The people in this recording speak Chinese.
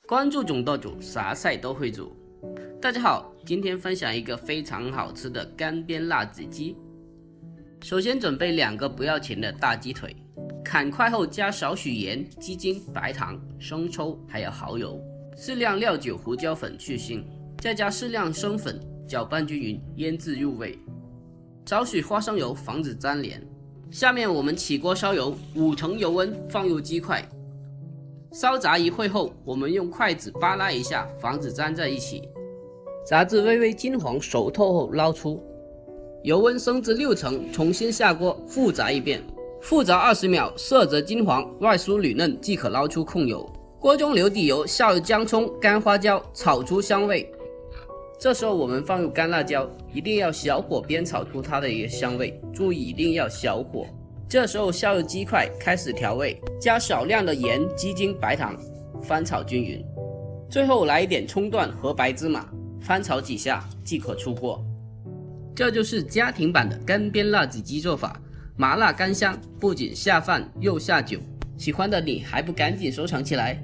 关注总舵主，啥菜都会煮。大家好，今天分享一个非常好吃的干煸辣子鸡。首先准备2个不要钱的大鸡腿，砍块后加少许盐、鸡精、白糖、生抽，还有蚝油，适量料酒、胡椒粉去腥，再加适量生粉，搅拌均匀，腌制入味。少许花生油防止粘连。下面我们起锅烧油，5成油温，放入鸡块。烧炸一会后，我们用筷子扒拉一下，防止粘在一起。炸至微微金黄熟透后捞出，油温升至6成，重新下锅复炸一遍，复炸20秒，色泽金黄，外酥里嫩即可捞出控油。锅中留底油，下入姜葱、干花椒，炒出香味。这时候我们放入干辣椒，一定要小火煸炒出它的一个香味，注意一定要小火。这时候下入鸡块，开始调味，加少量的盐、鸡精、白糖，翻炒均匀。最后来一点葱段和白芝麻，翻炒几下即可出锅。这就是家庭版的干煸辣子鸡做法，麻辣干香，不仅下饭又下酒。喜欢的你还不赶紧收藏起来？